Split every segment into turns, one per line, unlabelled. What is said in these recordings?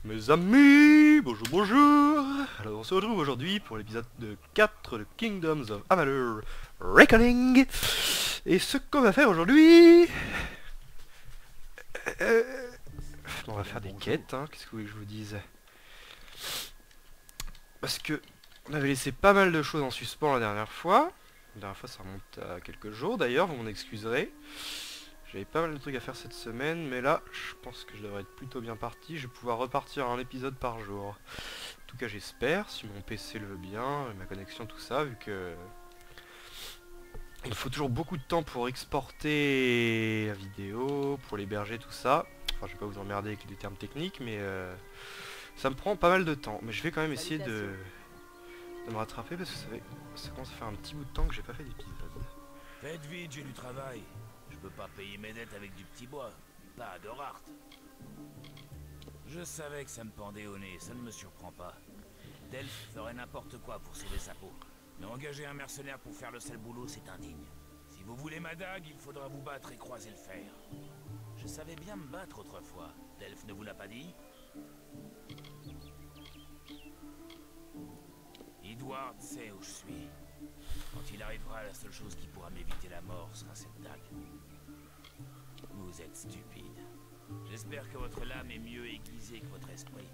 Mes amis, bonjour bonjour. Alors on se retrouve aujourd'hui pour l'épisode 4 de Kingdoms of Amalur Reckoning. Et ce qu'on va faire aujourd'hui... on va faire des quêtes, hein. Qu'est-ce que vous voulez que je vous dise? Parce que on avait laissé pas mal de choses en suspens la dernière fois. La dernière fois ça remonte à quelques jours d'ailleurs, vous m'en excuserez. J'avais pas mal de trucs à faire cette semaine, mais là, je pense que je devrais être plutôt bien parti. Je vais pouvoir repartir un épisode par jour. En tout cas, j'espère, si mon PC le veut bien, ma connexion, tout ça, vu que... il faut toujours beaucoup de temps pour exporter la vidéo, pour l'héberger, tout ça. Enfin, je vais pas vous emmerder avec des termes techniques, mais ça me prend pas mal de temps. Mais je vais quand même essayer de me rattraper, parce que ça commence à faire un petit bout de temps que j'ai pas fait d'épisode.
Faites vite, j'ai du travail. Je peux pas payer mes dettes avec du petit bois, pas de rart. Je savais que ça me pendait au nez, ça ne me surprend pas. Delphes ferait n'importe quoi pour sauver sa peau. Mais engager un mercenaire pour faire le sale boulot, c'est indigne. Si vous voulez ma dague, il faudra vous battre et croiser le fer. Je savais bien me battre autrefois. Delphes ne vous l'a pas dit? Edward sait où je suis. Quand il arrivera, la seule chose qui pourra m'éviter la mort sera cette dague. Vous êtes stupide. J'espère que votre lame est mieux aiguisée que votre esprit.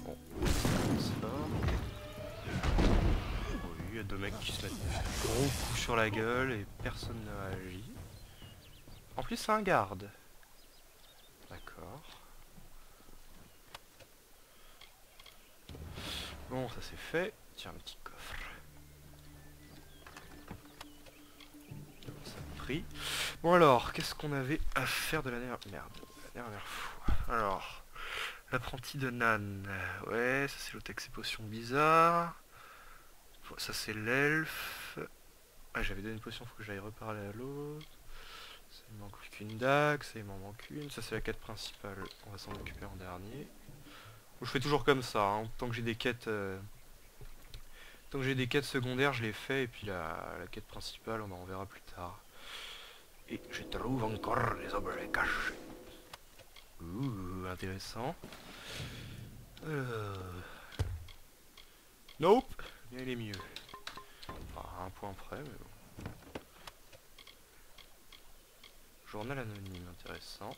Bon, c'est fort. Oui, il y a deux mecs qui se mettent un gros coup sur la gueule et personne ne réagit. En plus, c'est un garde. D'accord. Bon, ça c'est fait. Tiens, un petit coffre. Ça a pris. Bon alors, qu'est-ce qu'on avait à faire de la dernière fois? Alors, l'apprenti de Nan. Ouais, ça c'est l'autre avec ses potions bizarres. Ça c'est l'elfe. Ah, j'avais donné une potion, faut que j'aille reparler à l'autre. Ça il manque plus qu'une dague, ça il m'en manque une. Ça c'est la quête principale, on va s'en occuper en dernier. Je fais toujours comme ça, hein. Tant que j'ai des quêtes... tant que j'ai des quêtes secondaires, je les fais, et puis la quête principale, on verra plus tard. Et je trouve encore les objets cachés. Ouh, intéressant. Nope, bien il est mieux. Enfin, à un point près, mais bon. Journal anonyme, intéressant.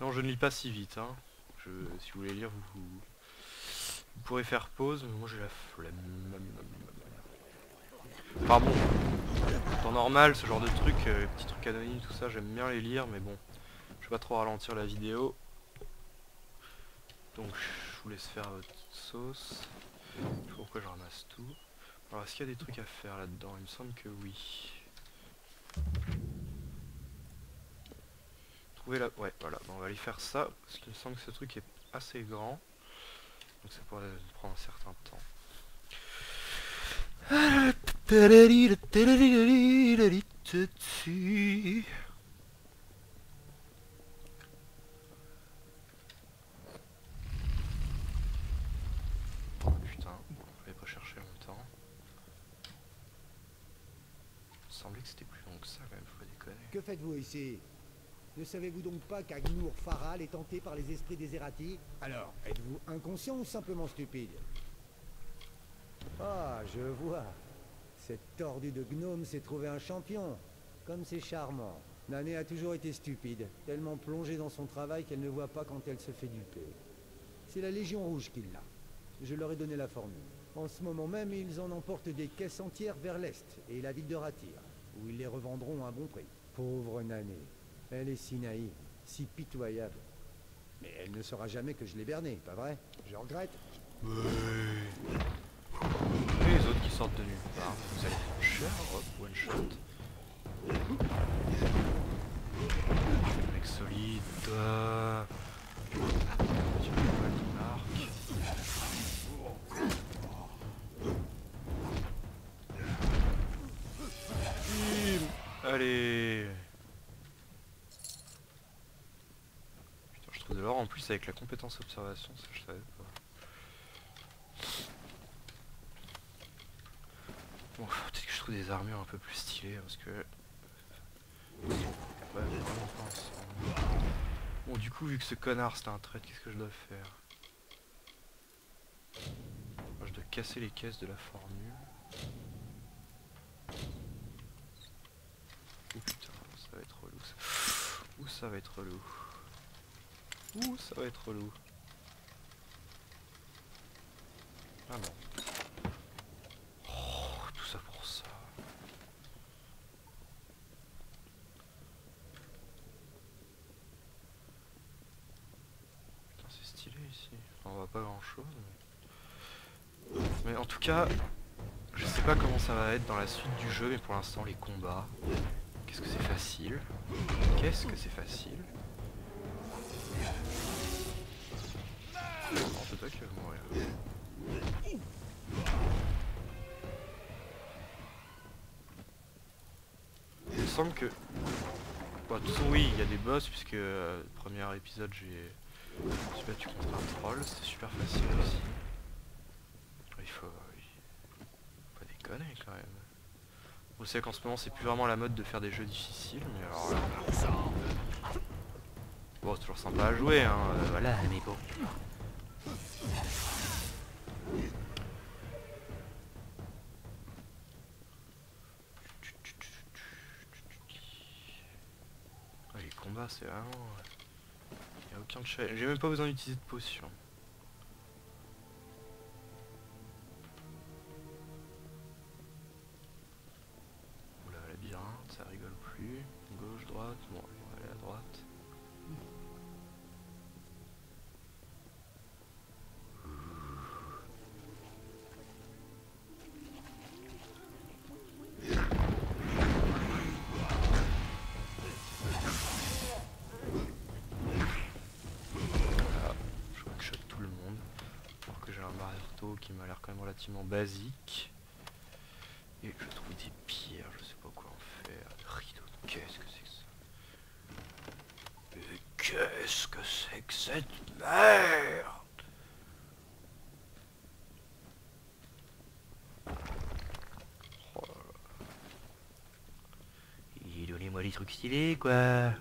Non, je ne lis pas si vite, hein. Si vous voulez lire, vous pourrez faire pause, mais moi j'ai la flemme. Enfin bon, en temps normal, ce genre de trucs, petits trucs anonymes, tout ça, j'aime bien les lire, mais bon, je vais pas trop ralentir la vidéo. Donc je vous laisse faire votre sauce. Je sais pas pourquoi je ramasse tout. Alors est-ce qu'il y a des trucs à faire là-dedans? Il me semble que oui. Trouver la... Ouais, voilà, bon, on va aller faire ça, parce qu'il me semble que ce truc est assez grand. Donc ça pourrait prendre un certain temps. Oh putain, je vais pas chercher longtemps. Il me semblait que c'était plus long que ça quand même, faut pas déconner.
Que faites-vous ici? Ne savez-vous donc pas qu'Agnur Faral est tenté par les esprits des Errati? Alors, êtes-vous inconscient ou simplement stupide? Ah, je vois. Cette tordue de gnome s'est trouvé un champion. Comme c'est charmant. Nané a toujours été stupide, tellement plongée dans son travail qu'elle ne voit pas quand elle se fait duper. C'est la Légion Rouge qui l'a. Je leur ai donné la formule. En ce moment même, ils en emportent des caisses entières vers l'est et la ville de Ratir, où ils les revendront à un bon prix. Pauvre Nané. Elle est si naïve, si pitoyable. Mais elle ne saura jamais que je l'ai bernée, pas vrai? Je regrette.
Et les autres qui sortent de nulle part. Vous allez faire cher, hop, one shot. Mec solide. Tu peux pas qui marque. Allez. Putain, je trouve de l'or en plus avec la compétence observation, ça je savais pas. Bon, peut-être que je trouve des armures un peu plus stylées parce que... Ouais, vraiment pas ensemble. Bon, du coup, vu que ce connard c'était un traître, qu'est-ce que je dois faire? Je dois casser les caisses de la formule. Oh putain, ça va être relou ça. Ouh, ça va être relou. Ouh, ça va être relou. Ah non. Oh, tout ça pour ça. Putain, c'est stylé ici. Enfin, on voit pas grand chose. Mais en tout cas, je sais pas comment ça va être dans la suite du jeu, mais pour l'instant, les combats. Qu'est-ce que c'est facile? Qu'est-ce que c'est facile? Non, c'est toi qui vas mourir. Il me semble que... Bon, de toute façon, oui, il y a des boss, puisque premier épisode, je suis battu contre un troll, c'était super facile aussi. Il faut pas déconner quand même. Vous savez qu'en ce moment, c'est plus vraiment la mode de faire des jeux difficiles, mais alors là... Bon, c'est toujours sympa à jouer, hein, voilà, mais bon. Ouais, les combats, c'est vraiment... Il n'y a aucun challenge. J'ai même pas besoin d'utiliser de potion. Oula, labyrinthe, ça rigole plus. Gauche, droite, bon, on va aller à droite. Qui m'a l'air quand même relativement basique. Et je trouve des pierres, je sais pas quoi en faire. Des rideaux, qu'est-ce que c'est que ça? Mais qu'est-ce que c'est que cette merde? Oh là là. Et donnez-moi les trucs stylés quoi.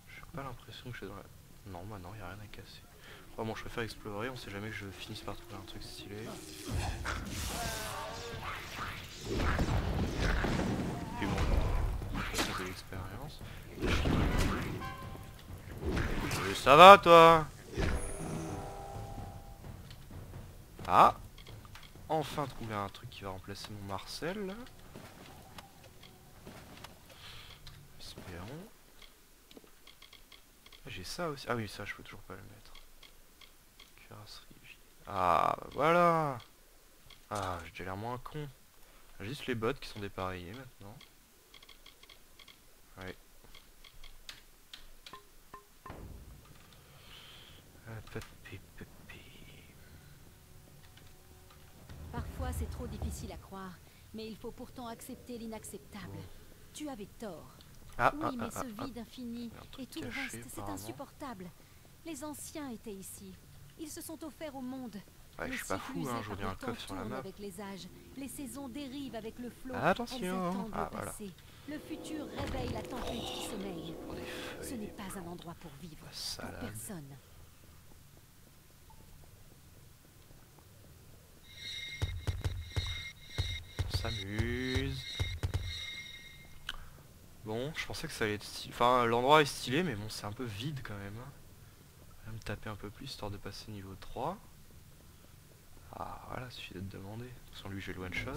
J'ai pas l'impression que je suis dans la... Non, bah non, y a rien à casser. Enfin bon, je préfère explorer, on sait jamais que je finisse par trouver un truc stylé. Puis bon, c'est de l'expérience. Ça va toi? Ah! Enfin trouver un truc qui va remplacer mon Marcel là. Espérons. J'ai ça aussi. Ah oui, ça je peux toujours pas le mettre. Cuirasserie. Ah bah voilà. Ah, j'ai déjà l'air moins con. J'ai juste les bottes qui sont dépareillées maintenant. Ouais.
Parfois c'est trop difficile à croire, mais il faut pourtant accepter l'inacceptable. Tu avais tort. Oui, mais ce vide infini et tout le reste, c'est insupportable. Les anciens étaient ici. Ils se sont offerts au monde.
Ouais, je suis pas fou, hein, je vois bien un coffre sur la map.
Avec les âges, les saisons dérivent avec le flot.
Attention.
Voilà. Le futur réveille la tempête qui sommeille. Ce n'est pas un endroit pour vivre. Pour personne.
On s'amuse. Bon, je pensais que ça allait être stylé. Enfin, l'endroit est stylé, mais bon, c'est un peu vide quand même. Je vais me taper un peu plus, histoire de passer niveau 3. Ah, voilà, suffit de te demander. De toute façon, lui, j'ai le one shot.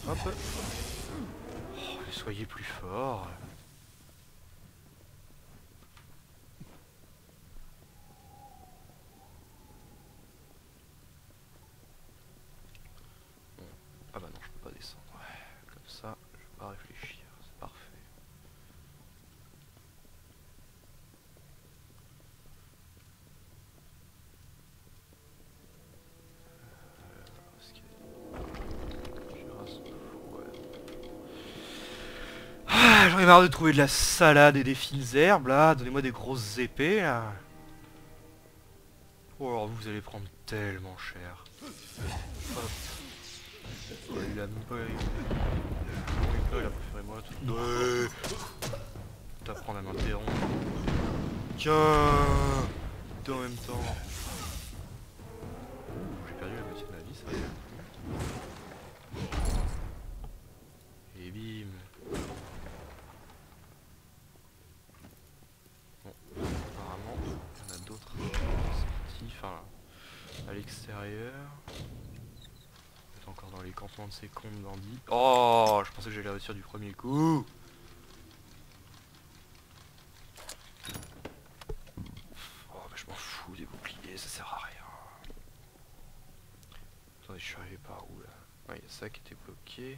Hop. Oh, mais soyez plus fort. Bon. Ah bah non, je peux pas descendre. Ouais. Comme ça, je vais pas réfléchir. C'est parfait. J'en ai marre de trouver de la salade et des fines herbes là, donnez-moi des grosses épées là. Oh alors vous allez prendre tellement cher. Hop. Il a même pas... il a préféré moi tout. Ouais. T'apprends à m'interrompre. Tiens. Tout en même temps. Ouh, j'ai perdu la moitié de ma vie, ça. Et bim. Bon, apparemment, il y en a d'autres sorties, enfin, à l'extérieur. Peut-être encore dans les campements de ces cons de bandits. Oh, je pensais que j'allais réussir du premier coup. Oh, mais je m'en fous des boucliers, ça sert à rien. Attendez, je suis arrivé par où là? Ouais, il y a ça qui était bloqué.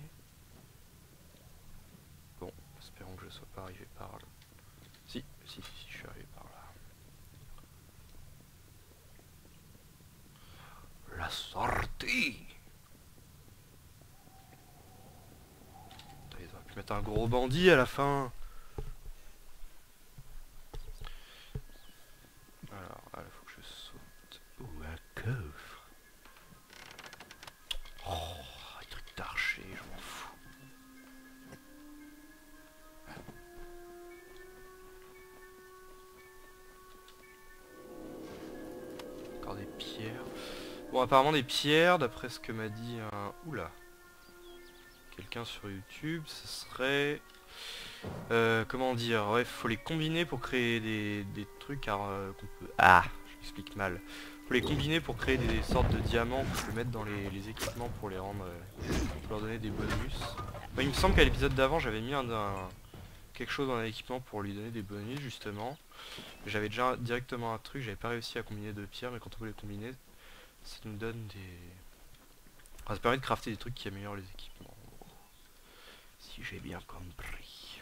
Bon, espérons que je sois pas arrivé par là. Si, je suis arrivé par là. La sortie! Putain, ils auraient pu mettre un gros bandit à la fin. Alors, là, il faut que je saute. Ou un coffre. Oh, un truc d'archer, je m'en fous. Encore des pierres. Bon, apparemment des pierres, d'après ce que m'a dit un... Oula. Quelqu'un sur YouTube, ce serait... comment dire, ouais, faut les combiner pour créer des trucs qu'on peut... Ah, je m'explique mal. Faut les combiner pour créer des sortes de diamants, faut les mettre dans les équipements pour les rendre... pour leur donner des bonus. Bah, il me semble qu'à l'épisode d'avant, j'avais mis quelque chose dans un équipement pour lui donner des bonus, justement. J'avais déjà directement un truc, j'avais pas réussi à combiner deux pierres, mais quand on peut les combiner, ça nous donne des... Enfin, ça permet de crafter des trucs qui améliorent les équipements. Si j'ai bien compris.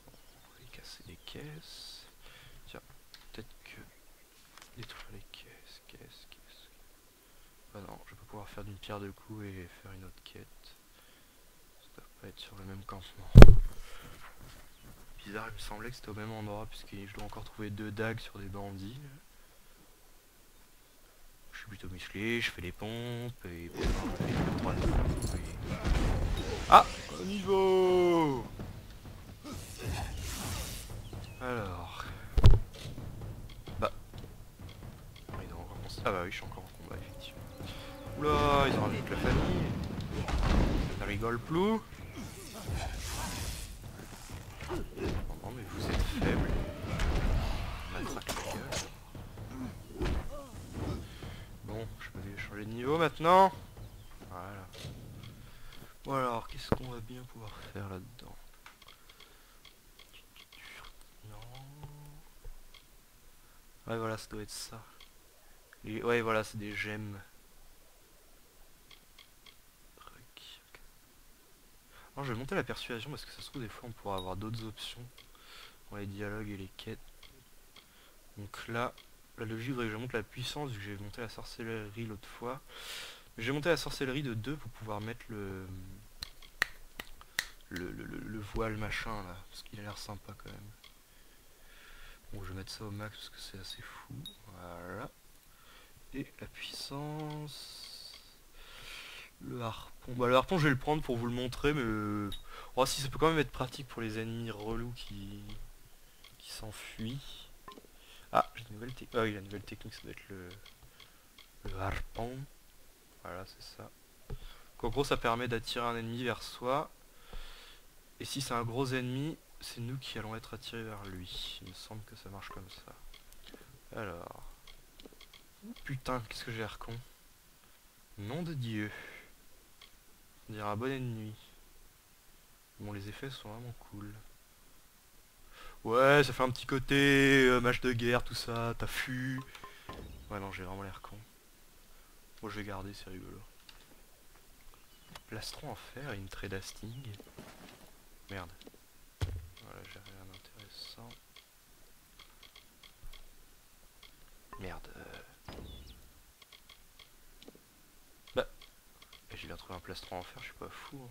On va casser les caisses. Tiens, peut-être que... détruire les caisses, Ah non, je vais pas pouvoir faire d'une pierre deux coups et faire une autre quête. Ça doit pas être sur le même campement. Bizarre, il me semblait que c'était au même endroit, puisque je dois encore trouver deux dagues sur des bandits. Je suis plutôt musclé, je fais les pompes et... Ah, au niveau. Alors... Bah... Ils ont encore... Ah bah oui, je suis encore en combat, effectivement. Oula, ils ont rajouté la famille. Ça rigole plus. Oh mais vous êtes faible. Matraque la gueule. Bon, je peux changer de niveau maintenant. Voilà. Bon alors, qu'est-ce qu'on va bien pouvoir faire là-dedans? Non. Ouais voilà, ça doit être ça. Ouais voilà, c'est des gemmes. Alors je vais monter la persuasion parce que ça se trouve des fois on pourra avoir d'autres options dans les dialogues et les quêtes. Donc là, la logique voudrait que je monte la puissance vu que j'ai monté la sorcellerie l'autre fois. Mais j'ai monté la sorcellerie de 2 pour pouvoir mettre le voile machin là, parce qu'il a l'air sympa quand même. Bon, je vais mettre ça au max parce que c'est assez fou. Voilà. Et la puissance... Le harpon. Bah le harpon je vais le prendre pour vous le montrer, mais... Oh si, ça peut quand même être pratique pour les ennemis relous qui s'enfuient. Ah, j'ai une nouvelle technique. Ah oui, la nouvelle technique ça doit être le harpon. Voilà, c'est ça. Donc, en gros ça permet d'attirer un ennemi vers soi. Et si c'est un gros ennemi, c'est nous qui allons être attirés vers lui. Il me semble que ça marche comme ça. Alors... Putain, qu'est-ce que j'ai l'air con. Nom de Dieu. On dirait un bonne nuit. Bon, les effets sont vraiment cool. Ouais, ça fait un petit côté match de guerre, tout ça, t'affût. Ouais, non, j'ai vraiment l'air con. Bon, je vais garder, c'est rigolo. Plastron en fer et une trédasting. Merde. Voilà, j'ai rien d'intéressant. Merde. Bah, j'ai l'air trouver un plastron en fer, je suis pas fou. Hein.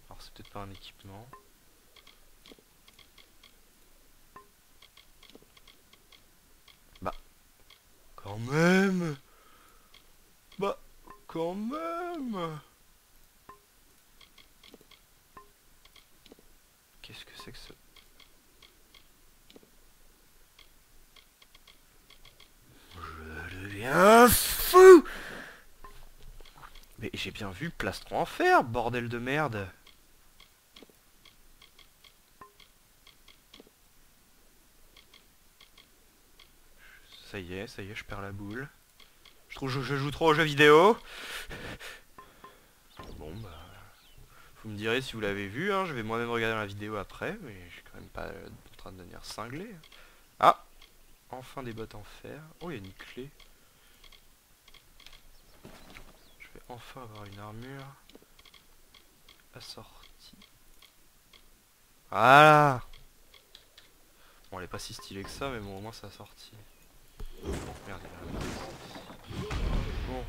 Alors c'est peut-être pas un équipement. Bah, quand même. Bah, quand même. Qu'est-ce que c'est que ça? Je deviens fou. Mais j'ai bien vu plastron en fer, bordel de merde. Ça y est, je perds la boule. Je trouve que je joue trop aux jeux vidéo. Bon bah... Vous me direz si vous l'avez vu, hein, je vais moi-même regarder la vidéo après, mais je suis quand même pas en train de devenir cinglé. Ah! Enfin des bottes en fer. Oh, il y a une clé. Je vais enfin avoir une armure assortie. Voilà! Bon, elle est pas si stylée que ça, mais bon, au moins ça a sorti. Merde, elle a... Bon.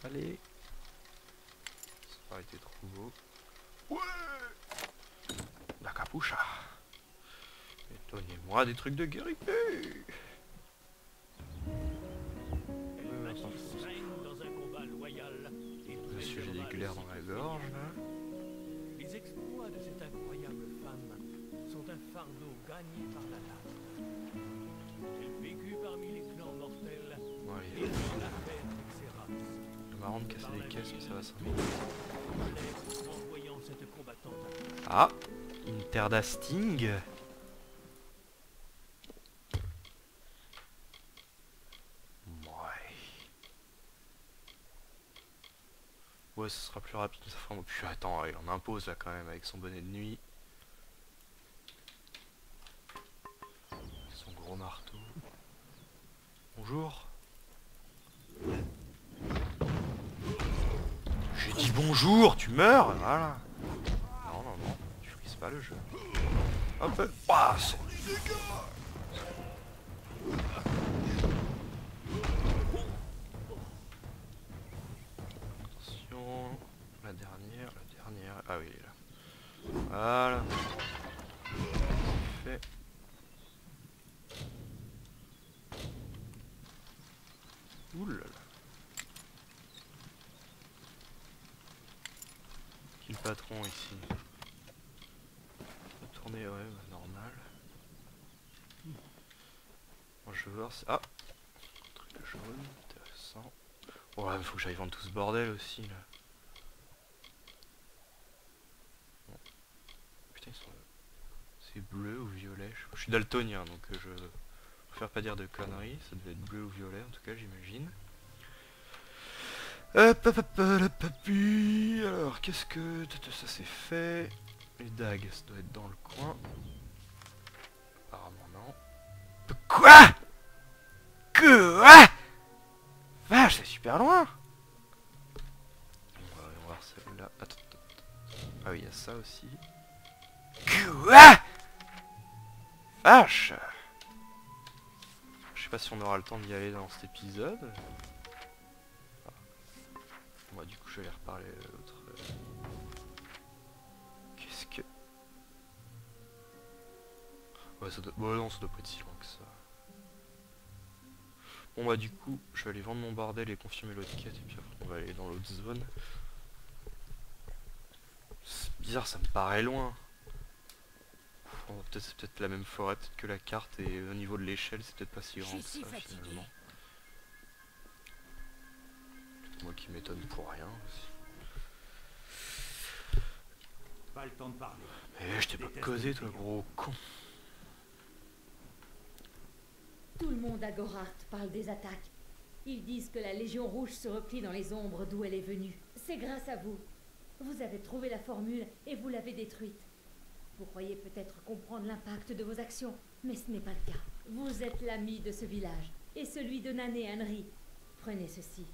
Allez. Ça aurait été trop beau. Ouais. La capucha. Étonnez-moi des trucs de guérité. Monsieur, j'ai des glaires dans la gorge là.
Les exploits de cette incroyable femme sont un fardeau gagné par la lame. Elle vécut parmi les clans mortels et dans la paix avec ses races.
C'est marrant de casser des caisses, mais ça va ça.
En voyant cette combattante.
Ah, Interdasting. Ouais, ce sera plus rapide, ça fera... Puis attends, il en impose là quand même avec son bonnet de nuit. Son gros marteau. Bonjour. J'ai dit bonjour, tu meurs, voilà. Non, tu frises pas le jeu. Hop, ah, c'est du dégât. Attention, la dernière. Ah oui, il est là. Voilà. Fait. Ouh là là. Qui le patron ici? Tourner, ouais, bah, normal. Moi je veux voir si... Ah, truc jaune, intéressant. Ouais, mais faut que j'aille vendre tout ce bordel aussi là. Bon. Putain, ils sont... C'est bleu ou violet? Je suis daltonien donc je préfère pas dire de conneries. Ça devait être bleu ou violet en tout cas, j'imagine. Alors, qu'est-ce que... Ça c'est fait. Les dagues, ça doit être dans le coin. Apparemment non. Quoi? Vache, c'est super loin. On va voir celle-là. Attends. Ah oui, il y a ça aussi. Quoi? Vache. Je sais pas si on aura le temps d'y aller dans cet épisode. Ah. Moi du coup je vais aller reparler à l'autre. Qu'est-ce que... Ouais, ça doit... Bon, non, ça doit pas être si loin que ça. Bon bah du coup, je vais aller vendre mon bordel et confirmer l'autre quête, et puis après on va aller dans l'autre zone. C'est bizarre, ça me paraît loin. C'est peut-être la même forêt, peut-être que la carte, et au niveau de l'échelle, c'est peut-être pas si grand que ça finalement. Moi qui m'étonne pour rien aussi.
Pas le temps de parler.
Eh, je t'ai pas causé toi gros con.
Tout le monde à Gorart parle des attaques. Ils disent que la Légion Rouge se replie dans les ombres d'où elle est venue. C'est grâce à vous. Vous avez trouvé la formule et vous l'avez détruite. Vous croyez peut-être comprendre l'impact de vos actions, mais ce n'est pas le cas. Vous êtes l'ami de ce village, et celui de Nan et Henry. Prenez ceci.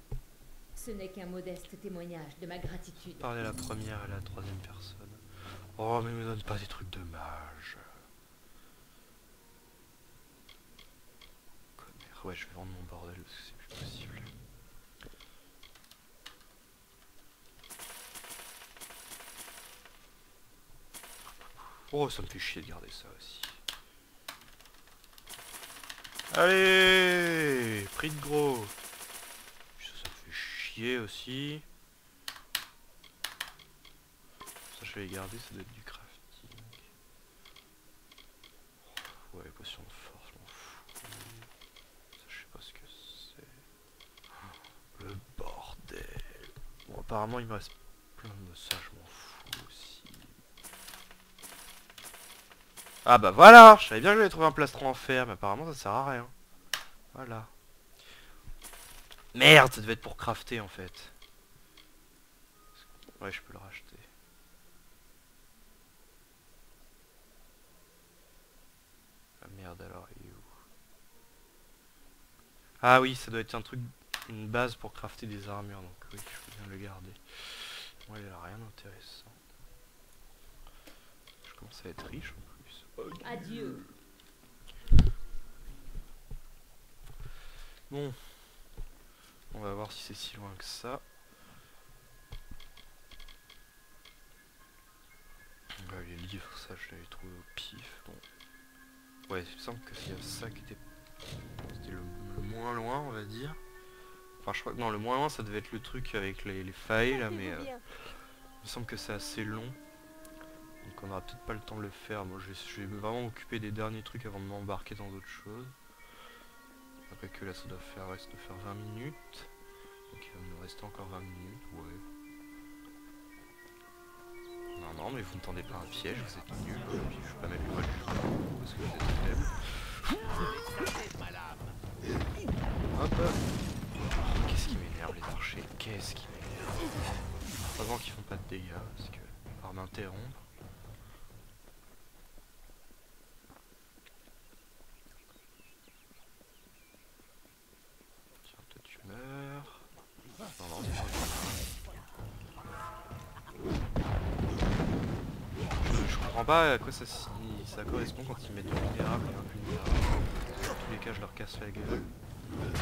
Ce n'est qu'un modeste témoignage de ma gratitude.
Parler à la première et à la troisième personne. Oh, mais me donne pas des trucs de mage. Connard. Ouais, je vais vendre mon bordel parce que c'est plus possible. Oh, ça me fait chier de garder ça aussi. Allez, prix de gros. Ça me fait chier aussi. Ça, je vais les garder, ça doit être du crafting. Ouais, potion de force, je m'en fous. Ça, je sais pas ce que c'est. Le bordel. Bon, apparemment, il me reste plein de ça, je m'en fous aussi. Ah bah voilà, je savais bien que j'allais trouver un plastron en fer, mais apparemment ça sert à rien. Voilà. Merde, ça devait être pour crafter en fait. Ouais, je peux le racheter. Ah merde, alors il est où? Ah oui, ça doit être un truc, une base pour crafter des armures, donc oui, je peux bien le garder. Moi, il a rien d'intéressant. Je commence à être riche en plus.
Adieu.
Bon, on va voir si c'est si loin que ça. Les livres, ça je l'avais trouvé au pif. Bon. Ouais, il me semble que c'est ça qui était, le moins loin, on va dire. Enfin, je crois que non, le moins loin, ça devait être le truc avec les failles là, mais il me semble que c'est assez long. Donc on aura peut-être pas le temps de le faire. Moi je vais vraiment m'occuper des derniers trucs avant de m'embarquer dans d'autres choses. Après que là ça doit faire, ouais, ça doit faire 20 minutes. Donc il va me rester encore 20 minutes, ouais. Non non mais vous ne tendez pas un piège, vous êtes nuls. Et puis je vais pas mettre le vol parce que vous êtes faibles. Hop. Qu'est-ce qui m'énerve les archers? Qu'est-ce qui m'énerve? Heureusement qu'ils font pas de dégâts parce que par m'interrompre. Je comprends pas à quoi ça correspond quand ils mettent du vulnérable et invulnérable. Dans tous les cas, je leur casse la gueule. Voilà.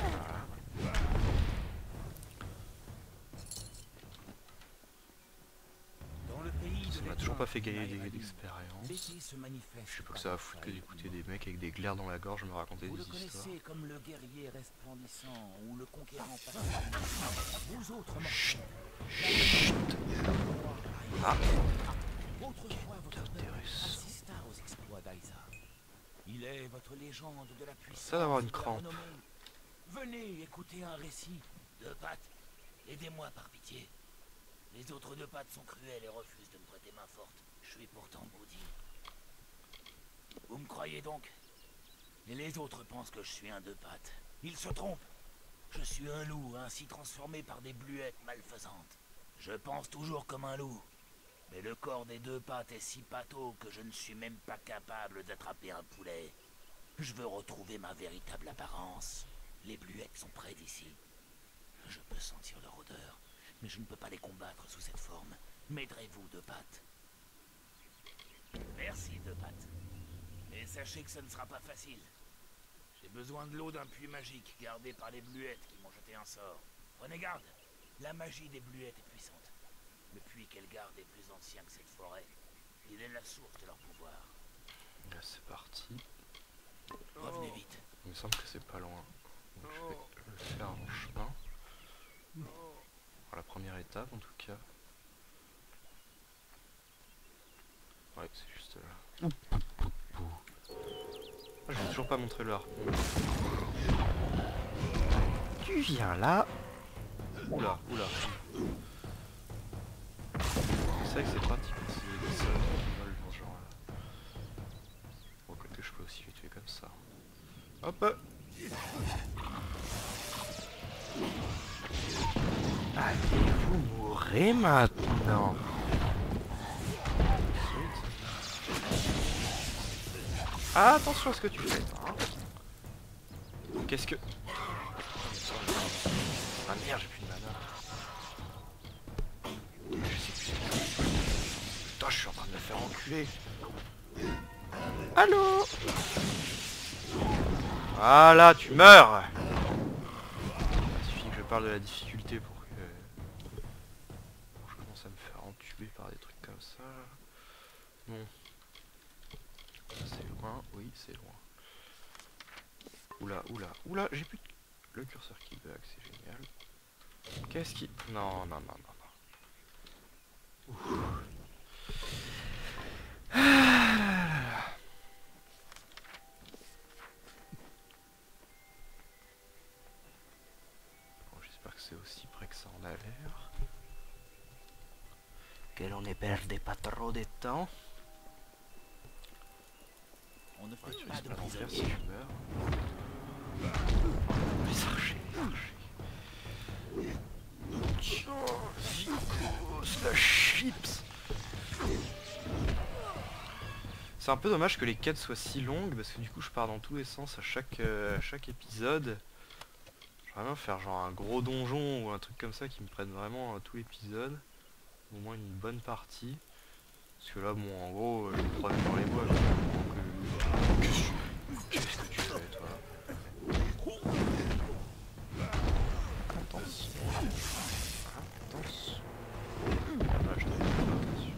Ça m'a toujours pas fait gagner d'expérience. Je sais pas que ça va foutre que d'écouter des mecs avec des glaires dans la gorge me raconter des histoires.
Vous le connaissez comme le guerrier resplendissant ou le conquérant passé. Vous autres
Chut. Chut. Ah.
Autrefois votre père assista aux exploits d'Aïsa. Il est votre légende de la puissance.
Ça d'avoir une crampe.
Venez écouter un récit. Deux pattes, aidez-moi par pitié. Les autres deux pattes sont cruels et refusent de me prêter main forte. Je suis pourtant maudit. Vous me croyez donc? Et les autres pensent que je suis un deux pattes. Ils se trompent. Je suis un loup, ainsi transformé par des bluettes malfaisantes. Je pense toujours comme un loup. Mais le corps des deux pattes est si pâteau que je ne suis même pas capable d'attraper un poulet. Je veux retrouver ma véritable apparence. Les bluettes sont près d'ici. Je peux sentir leur odeur. Mais je ne peux pas les combattre sous cette forme. M'aiderez-vous, deux pattes? Merci, deux pattes. Mais sachez que ce ne sera pas facile. J'ai besoin de l'eau d'un puits magique gardé par les bluettes qui m'ont jeté un sort. Prenez garde, la magie des bluettes est puissante. Le puits qu'elles gardent est plus ancien que cette forêt. Il est la source de leur pouvoir.
Là c'est parti.
Revenez vite.
Il me semble que c'est pas loin. Donc je vais le faire en chemin. La première étape en tout cas. Ouais, c'est juste là. Je vais toujours pas montrer le harpon. Tu viens là. Oula, oula. C'est vrai que c'est pratique aussi les sols qui volent dans ce genre là. Bon, quoique je peux aussi les tuer comme ça. Hop. Allez, vous mourrez maintenant. Ah, attention à ce que tu fais, hein. Qu'est-ce que... Ah merde, j'ai plus de mana. Je sais plus. Putain, je suis en train de me faire enculer. Allô? Voilà, tu meurs. Il suffit que je parle de la difficulté pour que je commence à me faire entuber par des trucs comme ça. Bon. C'est loin, oui, c'est loin. Oula, oula, oula, j'ai plus le curseur qui bug, c'est génial. Qu'est-ce qui... Non, non, non, non, non. Ouf. Bon, j'espère que c'est aussi près que ça en a l'air. Que l'on ne perde pas trop de temps.
On ne fait
Ouais,
pas de
prisonniers. Si
prisonniers.
je meurs. Les archers, les archers. Oh, Vicos, la chips. C'est un peu dommage que les quêtes soient si longues parce que du coup je pars dans tous les sens à chaque épisode. J'aimerais bien faire genre un gros donjon ou un truc comme ça qui me prenne vraiment tout l'épisode. Au moins une bonne partie. Parce que là bon en gros je me promène dans les bois. Qu'est-ce que tu fais toi? Attention. Attention. Ah, je t'avais pas fait attention.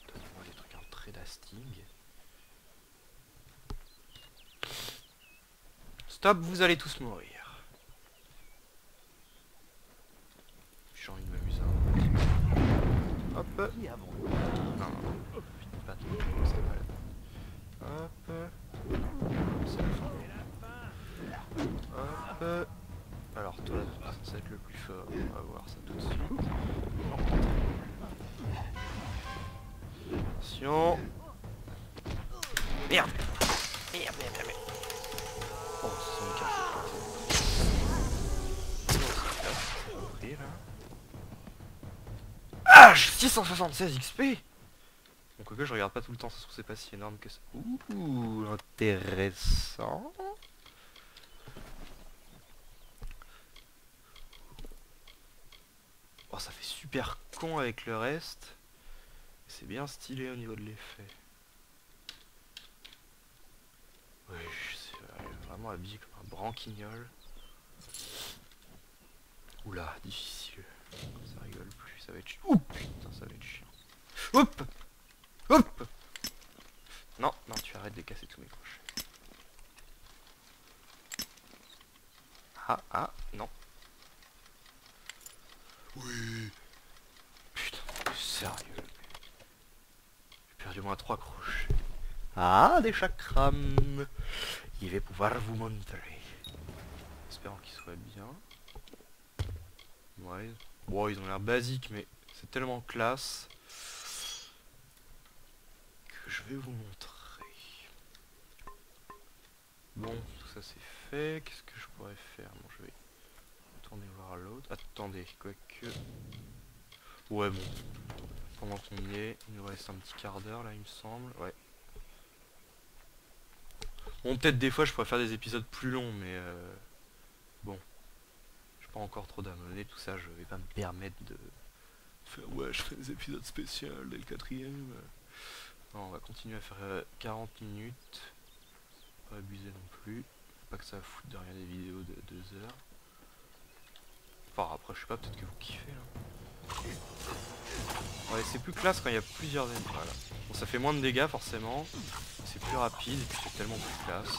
Donne-moi des trucs en tradasting. Stop, vous allez tous mourir. J'ai envie de m'amuser un petit peu. Hop.
Qui avons
Non, non, non. Vite pas trop, c'est malade. Hop. C'est la fin. Hop. Alors toi, c'est censé être le plus fort. On va voir ça tout de suite. Attention. Merde. Merde, merde, merde. Oh, c'est son carte. Ah, 676 XP. Donc quoique je regarde pas tout le temps, ça se trouve c'est pas si énorme que ça. Ouh, intéressant. Oh, ça fait super con avec le reste. C'est bien stylé au niveau de l'effet. Oui, c'est vraiment habillé comme un branquignol. Oula, difficile. Ça rigole plus, ça va être chiant. Ouh, putain, ça va être chiant. Hop. Hop. Non, non, tu arrêtes de casser tous mes crochets. Ah, ah, non. Oui. Putain, sérieux. J'ai perdu au moins 3 crochets. Ah, des chakras. Il va pouvoir vous montrer. Espérons qu'ils soient bien. Ouais. Bon, ils ont l'air basiques, mais c'est tellement classe que je vais vous montrer. Bon, tout ça c'est fait. Qu'est-ce que je pourrais faire? Bon, je vais retourner voir l'autre. Attendez, quoique... Ouais, bon. Pendant qu'on y est, il nous reste un petit quart d'heure là, il me semble. Ouais. Bon, peut-être des fois je pourrais faire des épisodes plus longs, mais bon. Je suis pas encore trop d'abonnés, tout ça, je vais pas me permettre de faire... Ouais, je fais des épisodes spéciaux dès le 4ème. Non, on va continuer à faire 40 minutes. Pas abuser non plus. Faut pas que ça foute derrière des vidéos de 2 heures. Enfin, après, je sais pas, peut-être que vous kiffez là. Ouais, c'est plus classe quand il y a plusieurs ennemis. Voilà. Bon, ça fait moins de dégâts forcément. C'est plus rapide et puis c'est tellement plus classe.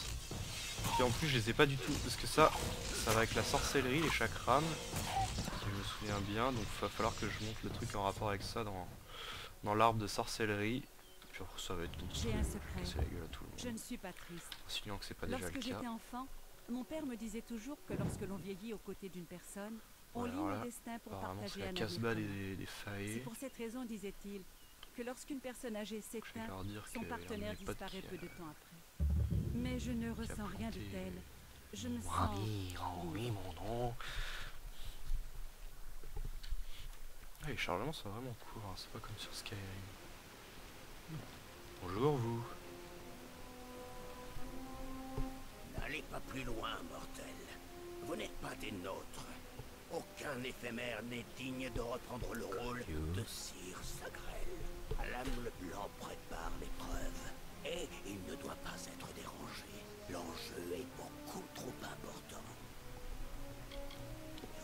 Et en plus, je les ai pas du tout. Parce que ça va avec la sorcellerie, les chakras. Si je me souviens bien. Donc, il va falloir que je monte le truc en rapport avec ça dans l'arbre de sorcellerie. Puis après, ça va être tout.
J'ai un secret.
Casser la gueule à tout le monde.
Je ne suis pas triste.
Signant que c'est pas déjà le
Lorsque
cas.
j'étais enfant, mon père me disait toujours que lorsque l'on vieillit aux côtés d'une personne, on
Ouais,
lit
alors
le
là,
destin pour
apparemment,
partager
c'est la
un
casse-bas
avenir commun.
des
C'est
failles.
pour cette raison, disait-il, que lorsqu'une personne âgée
Je vais
s'éteint,
leur dire
son
qu'il y a un de
partenaire
mes potes
disparaît
qui
peu de
a-
temps après. Mais je ne ressens rien de
planté
tel. Je me
mon
sens...
ami, Henri, mon nom. les chargements sont vraiment courts, hein. C'est pas comme sur Skyrim. Bonjour vous.
N'allez pas plus loin, mortel. Vous n'êtes pas des nôtres. Aucun éphémère n'est digne de reprendre le rôle de Sir Sagrel. L'âme blanc prépare l'épreuve, et il ne doit pas être dérangé. L'enjeu est beaucoup trop important.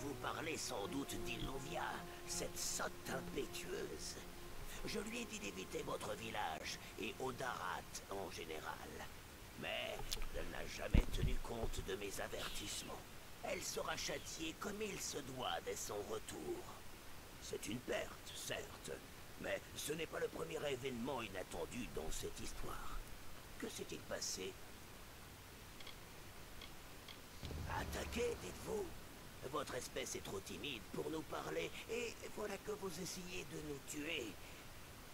Vous parlez sans doute d'Illuvia, cette sotte impétueuse. Je lui ai dit d'éviter votre village et Odarat en général. Mais elle n'a jamais tenu compte de mes avertissements. Elle sera châtiée comme il se doit dès son retour. C'est une perte, certes, mais ce n'est pas le premier événement inattendu dans cette histoire. Que s'est-il passé? Attaqué, dites-vous? Votre espèce est trop timide pour nous parler, et voilà que vous essayez de nous tuer.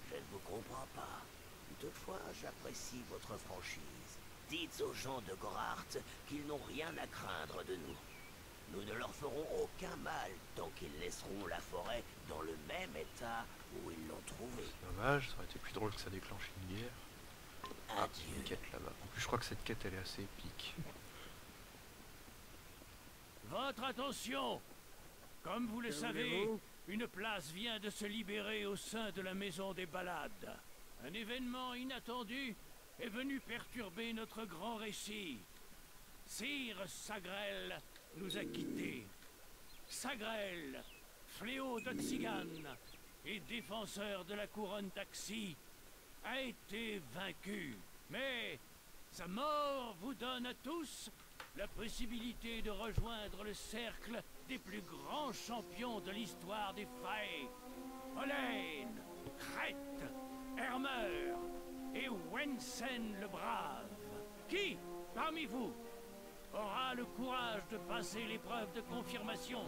Je ne vous comprends pas. Toutefois, j'apprécie votre franchise. Dites aux gens de Gorart qu'ils n'ont rien à craindre de nous. Nous ne leur ferons aucun mal tant qu'ils laisseront la forêt dans le même état où ils l'ont trouvée.
Dommage, ça aurait été plus drôle que ça déclenche une guerre. Ah,
Adieu.
une quête là-bas. En plus, je crois que cette quête elle est assez épique.
Votre attention! Comme vous le savez, une place vient de se libérer au sein de la Maison des Balades. Un événement inattendu est venu perturber notre grand récit. Sir Sagrel nous a quittés. Sagrel, fléau d'Otsigan et défenseur de la couronne d'Axi, a été vaincu. Mais sa mort vous donne à tous la possibilité de rejoindre le cercle des plus grands champions de l'histoire des Fae. Olen, Kret, Hermer et Wensen le Brave. Qui, parmi vous, aura le courage de passer l'épreuve de confirmation?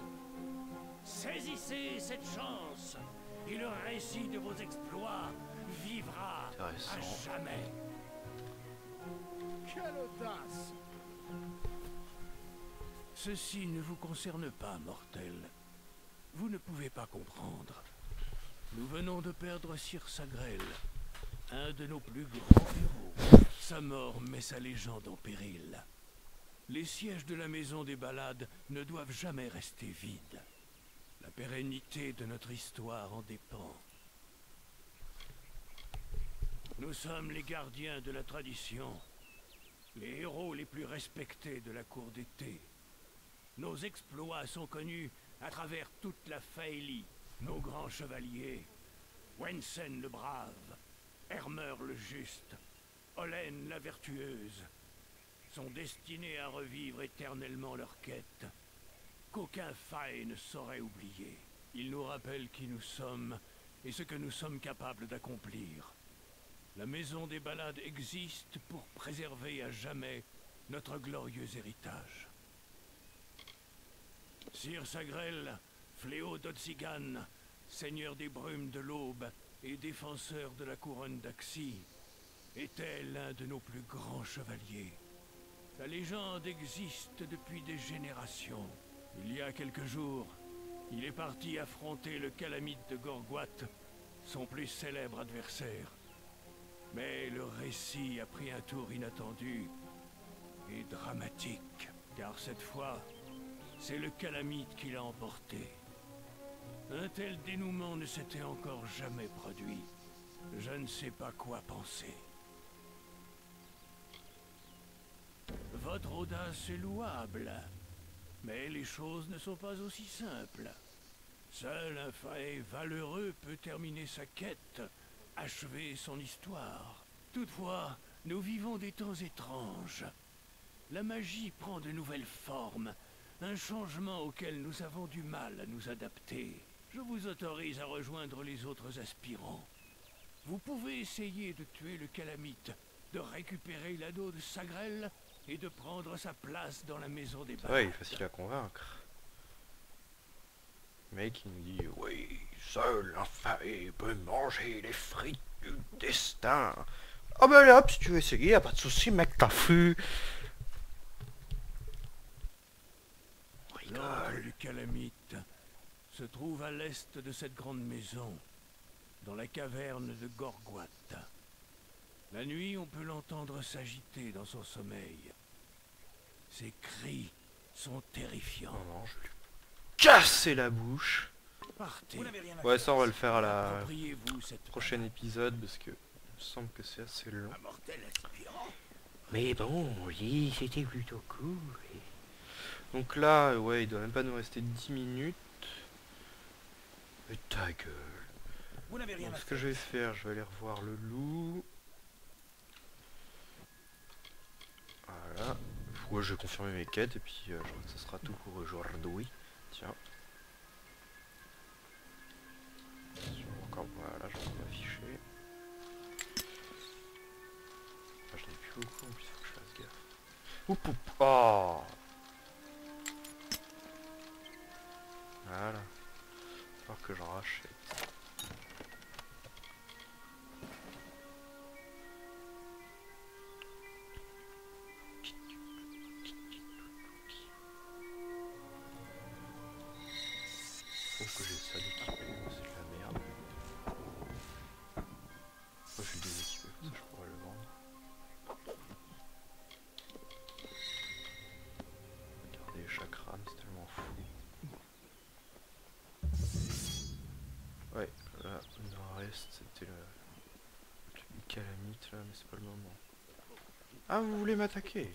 Saisissez cette chance et le récit de vos exploits vivra à jamais.
Quelle audace!
Ceci ne vous concerne pas, mortel. Vous ne pouvez pas comprendre. Nous venons de perdre Sir Sagrel, un de nos plus grands héros. Sa mort met sa légende en péril. Les sièges de la Maison des Balades ne doivent jamais rester vides. La pérennité de notre histoire en dépend. Nous sommes les gardiens de la tradition, les héros les plus respectés de la cour d'été. Nos exploits sont connus à travers toute la Faélie. Nos grands chevaliers, Wensen le Brave, Hermer le Juste, Olen la Vertueuse, sont destinés à revivre éternellement leur quête, qu'aucun Fae ne saurait oublier. Ils nous rappellent qui nous sommes et ce que nous sommes capables d'accomplir. La Maison des Balades existe pour préserver à jamais notre glorieux héritage. Sir Sagrel, fléau d'Otsigan, seigneur des brumes de l'aube et défenseur de la couronne d'Axi, était l'un de nos plus grands chevaliers. Sa légende existe depuis des générations. Il y a quelques jours, il est parti affronter le Calamite de Gorgoat, son plus célèbre adversaire. Mais le récit a pris un tour inattendu et dramatique, car cette fois, c'est le Calamite qui l'a emporté. Un tel dénouement ne s'était encore jamais produit. Je ne sais pas quoi penser. Votre audace est louable, mais les choses ne sont pas aussi simples. Seul un Fae valeureux peut terminer sa quête, achever son histoire. Toutefois, nous vivons des temps étranges. La magie prend de nouvelles formes, un changement auquel nous avons du mal à nous adapter. Je vous autorise à rejoindre les autres aspirants. Vous pouvez essayer de tuer le Calamite, de récupérer l'anneau de Sagrel et de prendre sa place dans la Maison des Balades.
Ouais, il est facile à convaincre. Le mec il nous dit oui, seul un Fae peut manger les frites du destin. Ah ben là, si tu veux essayer, y'a pas de souci, mec, t'as fu.
L'ordre du Calamite se trouve à l'est de cette grande maison, dans la caverne de Gorgoat. La nuit, on peut l'entendre s'agiter dans son sommeil. Ses cris sont terrifiants.
Non, je vais lui casser la bouche.
Partez.
Ouais, ça on va le faire à la prochaine épisode parce que il me semble que c'est assez long.
Mais bon, oui, c'était plutôt cool.
Donc là, ouais, il doit même pas nous rester 10 minutes. Et ta gueule. Donc ce que je vais faire, je vais aller revoir le loup. Voilà. Ouais, je vais confirmer mes quêtes et puis je crois que ce sera tout pour aujourd'hui. Tiens. Encore, voilà, je vais m'afficher. Ah, je n'ai plus beaucoup, en plus il faut que je fasse gaffe. Oup, oup. Oh. Voilà. Il va falloir que j'en rachète. Faut que j'ai ça d'équipé, c'est de la merde. Moi je suis déséquipé, comme ça je pourrais le vendre. Regardez les chakras, c'est tellement fou. Ouais, là, il en reste, c'était le calamite là, mais c'est pas le moment. Ah, vous voulez m'attaquer?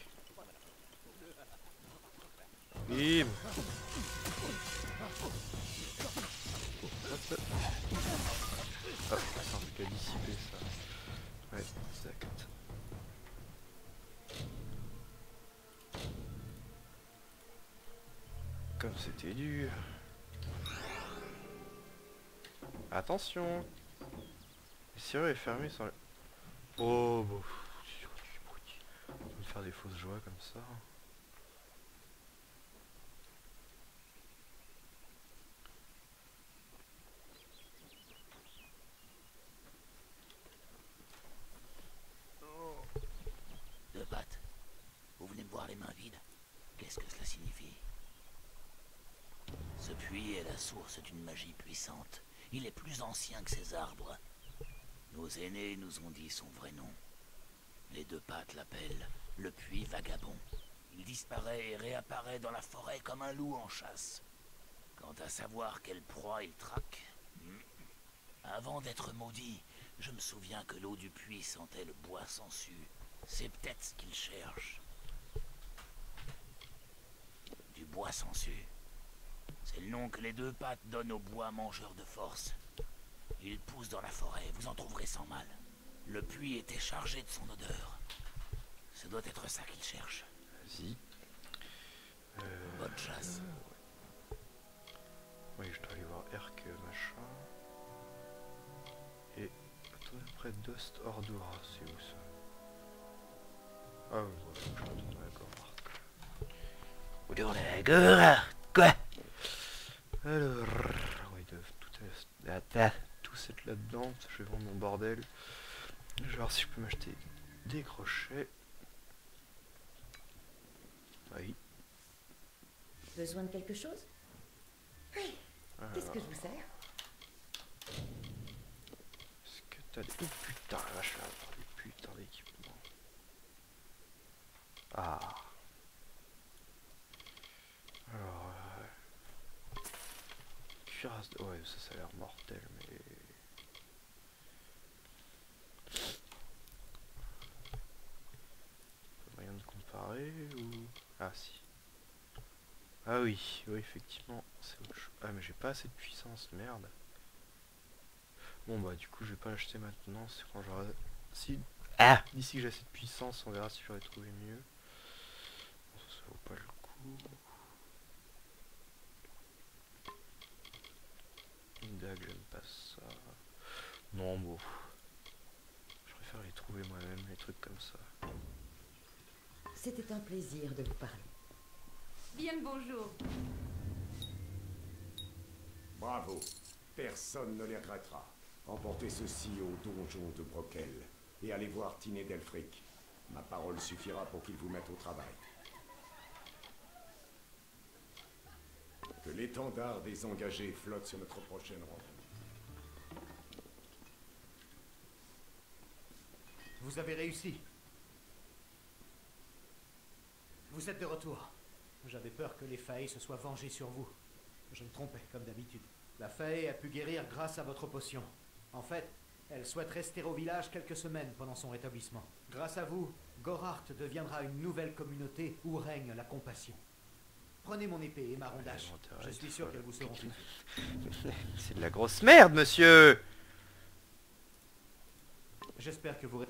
Bim. Hop. Ah, c'est un truc à dissiper ça. Ouais, exact. Comme c'était dur. Attention. Le serrure est fermé sans le... Oh, bon. On va me faire des fausses joies comme ça.
Deux pattes. Vous venez me voir les mains vides. Qu'est-ce que cela signifie? Ce puits est la source d'une magie puissante. Il est plus ancien que ces arbres. Nos aînés nous ont dit son vrai nom. Les deux pattes l'appellent le puits vagabond. Il disparaît et réapparaît dans la forêt comme un loup en chasse. Quant à savoir quelle proie il traque... Avant d'être maudit, je me souviens que l'eau du puits sentait le bois sangsu. C'est peut-être ce qu'il cherche. Du bois sangsu. C'est le nom que les deux pattes donnent au bois mangeur de force. Il pousse dans la forêt, vous en trouverez sans mal. Le puits était chargé de son odeur. Ce doit être ça qu'il cherche.
Vas-y.
Bonne chasse.
Oui, je dois aller voir Erk machin. Et attendez, après Dust Ordura, c'est où ça? Ah oui, bon, faut que je retourne à la Gorhart.
Quoi?
Alors, oui, ils doivent tous être là-dedans. Je vais vendre mon bordel. Je vais voir si je peux m'acheter des crochets. Oui.
Besoin de quelque chose? Oui. Qu'est-ce que je vous sers?
Est-ce que t'as des... Oh putain, la vache, là, avoir des putains d'équipements. Ah. Alors... cuirasse de... Ouais, ça a l'air mortel, mais... Moyen de comparer, ou... Ah, si. Ah oui, oui, effectivement, c'est autre chose. Ah, mais j'ai pas assez de puissance, merde. Bon, bah, du coup, je vais pas l'acheter maintenant, c'est quand j'aurai... Si... Ah, d'ici que j'ai assez de puissance, on verra si j'aurais trouvé mieux. Bon, ça vaut pas le coup. Une dague, j'aime pas ça. Non, bon. Je préfère les trouver moi-même, les trucs comme ça.
C'était un plaisir de vous parler.
Bien le bonjour.
Bravo. Personne ne les regrettera. Emportez ceci au donjon de Brokel et allez voir Tiné d'Elfric. Ma parole suffira pour qu'il vous mette au travail. Que l'étendard des engagés flotte sur notre prochaine rencontre.
Vous avez réussi. Vous êtes de retour. J'avais peur que les Fae se soient vengés sur vous. Je me trompais, comme d'habitude. La Fae a pu guérir grâce à votre potion. En fait, elle souhaite rester au village quelques semaines pendant son rétablissement. Grâce à vous, Gorhart deviendra une nouvelle communauté où règne la compassion. Prenez mon épée et ma rondache. Je suis sûr qu'elles vous seront utiles.
C'est de la grosse merde, monsieur.
J'espère que vous...
Ouais,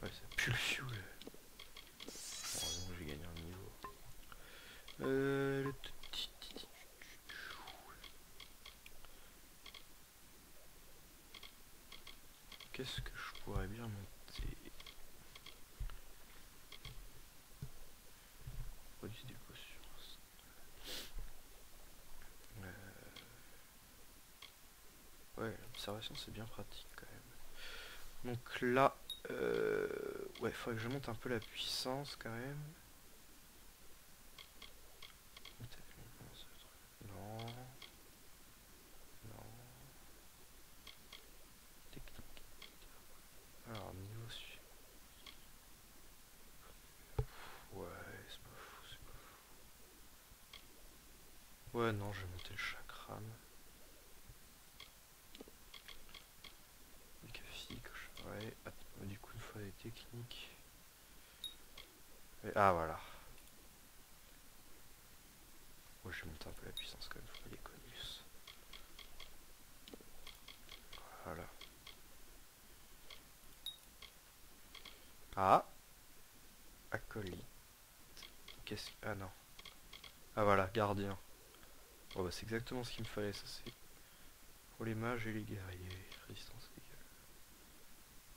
ça pue le fioul. Heureusement, j'ai gagné un niveau. Qu'est-ce que je pourrais bien monter? Produit des potions. Ouais, l'observation c'est bien pratique quand même. Donc là, ouais, faudrait que je monte un peu la puissance quand même. Non. Non. Technique. Alors, niveau suivant. Ouais, c'est pas fou, c'est pas fou. Ouais, non, je vais monter le chakram. Ouais, du coup, une fois les techniques. Et, ah, voilà. Ouais, je vais monter un peu la puissance quand même, faut pas les conus. Voilà. Ah, acolyte. Qu'est-ce que... Ah non. Ah voilà, gardien. Bon bah c'est exactement ce qu'il me fallait, ça c'est pour les mages et les guerriers. Résistance égale.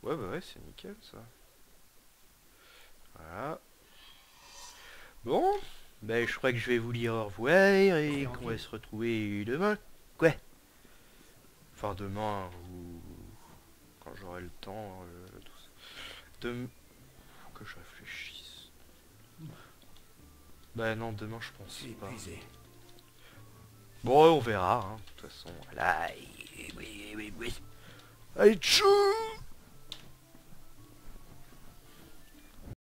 Ouais bah ouais, c'est nickel ça. Voilà. Bon, bah je crois que je vais vous dire au revoir et qu'on va se retrouver demain. Quoi. Enfin demain ou quand j'aurai le temps, tout ça. Faut que je réfléchisse. Bah non, demain je pense pas. Bon, on verra, hein, de toute façon. Voilà. Oui. Allez, tchou!